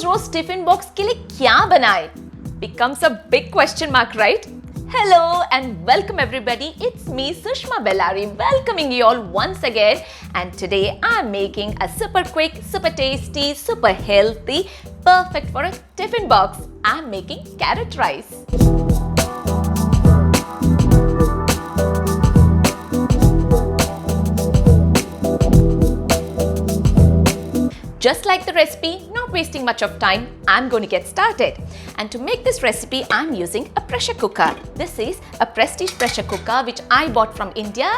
रोज tiffin box के लिए क्या बनाए? Becomes a big question mark, right? Hello and welcome everybody. It's me Sushma Bellari welcoming you all once again, and today I'm making a super quick, super tasty, super healthy, perfect for a tiffin box. I'm making carrot rice. Just like the recipe, not wasting much of time, I'm going to get started. And to make this recipe, I'm using a pressure cooker. This is a Prestige pressure cooker which I bought from India.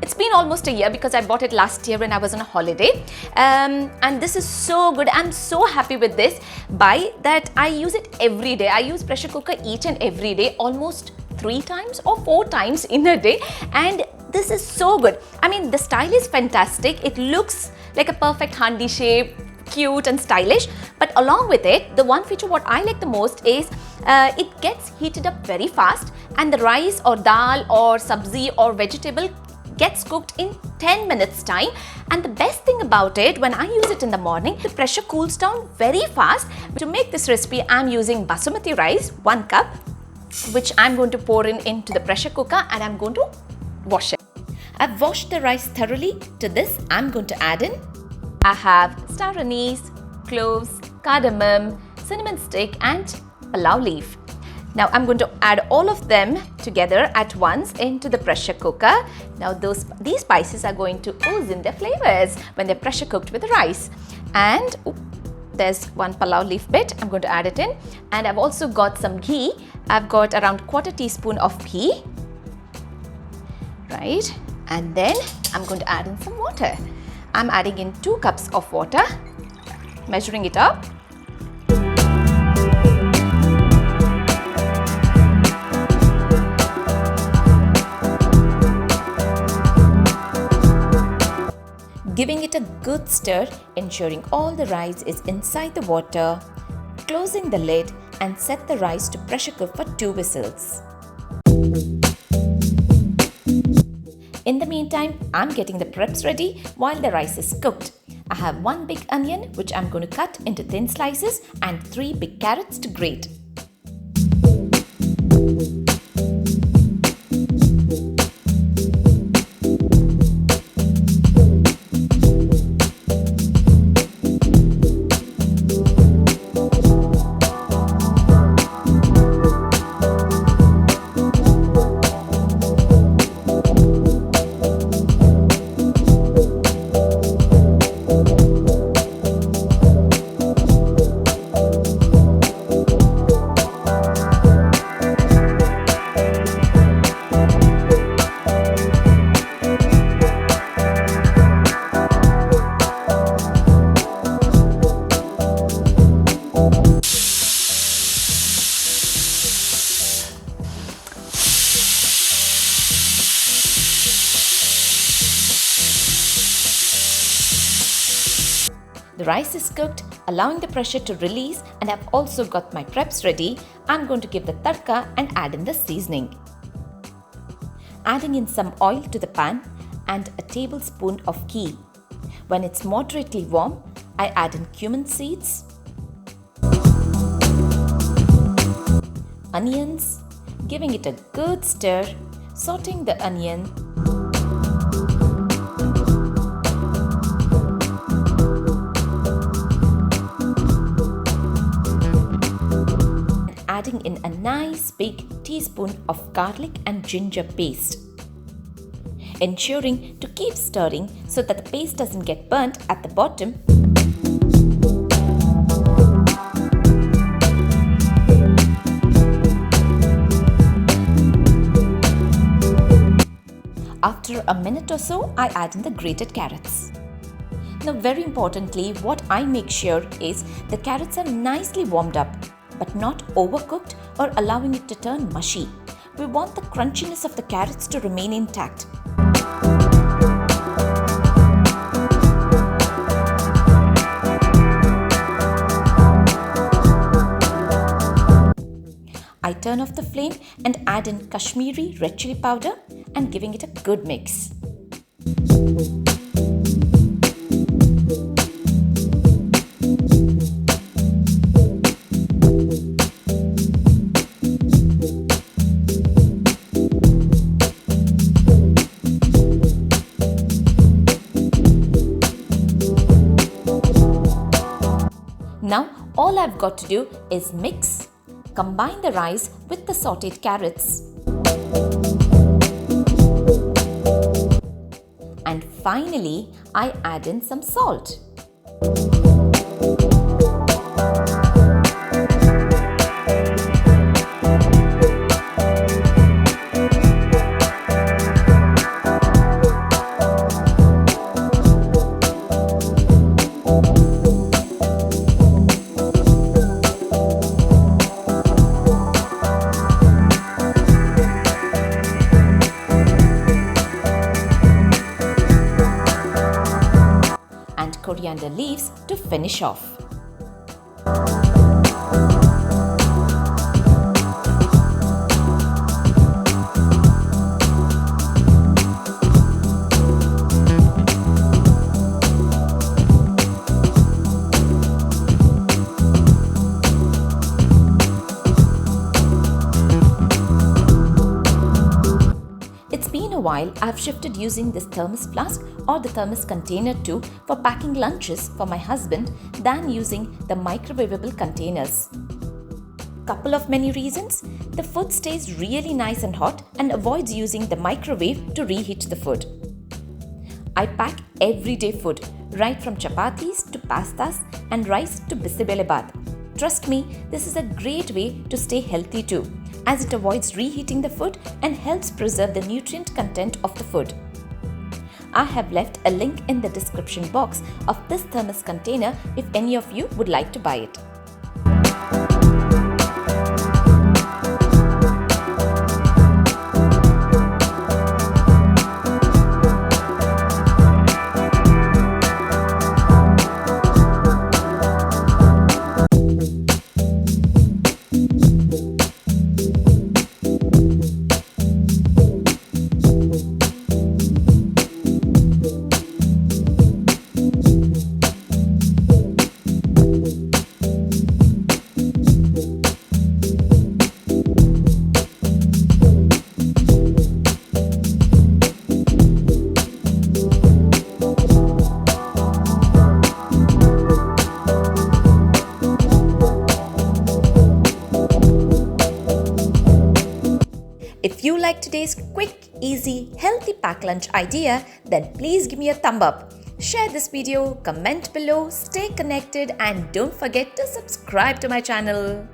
It's been almost a year because I bought it last year when I was on a holiday. And this is so good. I'm so happy with this. By that, I use it every day. I use pressure cooker each and every day, almost 3 times or 4 times in a day. And this is so good. I mean, the style is fantastic. It looks like a perfect handi shape, cute and stylish. But along with it, the one feature what I like the most is it gets heated up very fast, and the rice or dal or sabzi or vegetable gets cooked in 10 minutes time. And the best thing about it, when I use it in the morning, the pressure cools down very fast. To make this recipe, I'm using basmati rice, 1 cup, which I'm going to pour into the pressure cooker, and I'm going to wash it. I've washed the rice thoroughly. To this, I'm going to add in, I have star anise, cloves, cardamom, cinnamon stick and palau leaf. Now I'm going to add all of them together at once into the pressure cooker. Now these spices are going to ooze in their flavors when they're pressure cooked with the rice. And there's 1 palau leaf bit. I'm going to add it in. And I've also got some ghee. I've got around 1/4 teaspoon of ghee. Right. And then I'm going to add in some water. I'm adding in 2 cups of water, measuring it up. Giving it a good stir, ensuring all the rice is inside the water, closing the lid and set the rice to pressure cook for 2 whistles. In the meantime, I'm getting the preps ready while the rice is cooked. I have 1 big onion which I'm going to cut into thin slices and 3 big carrots to grate. The rice is cooked, allowing the pressure to release, and I've also got my preps ready. I'm going to give the tadka and add in the seasoning. Adding in some oil to the pan and a tablespoon of ghee. When it's moderately warm, I add in cumin seeds, onions, giving it a good stir, sauteing the onion, adding in a nice big teaspoon of garlic and ginger paste. Ensuring to keep stirring so that the paste doesn't get burnt at the bottom. After a minute or so, I add in the grated carrots. Now, very importantly, what I make sure is the carrots are nicely warmed up, but not overcooked or allowing it to turn mushy. We want the crunchiness of the carrots to remain intact. I turn off the flame and add in Kashmiri red chili powder and giving it a good mix. Now all I've got to do is mix, combine the rice with the sauteed carrots, and finally I add in some salt. And coriander leaves to finish off. It's been a while I've shifted using this thermos flask or the thermos container too for packing lunches for my husband than using the microwavable containers. Couple of many reasons. The food stays really nice and hot and avoids using the microwave to reheat the food. I pack everyday food, right from chapatis to pastas and rice to bisibelebath. Trust me, this is a great way to stay healthy too, as it avoids reheating the food and helps preserve the nutrient content of the food. I have left a link in the description box of this thermos container if any of you would like to buy it. If you like today's quick, easy, healthy pack lunch idea, then please give me a thumb up. Share this video, comment below, stay connected, and don't forget to subscribe to my channel.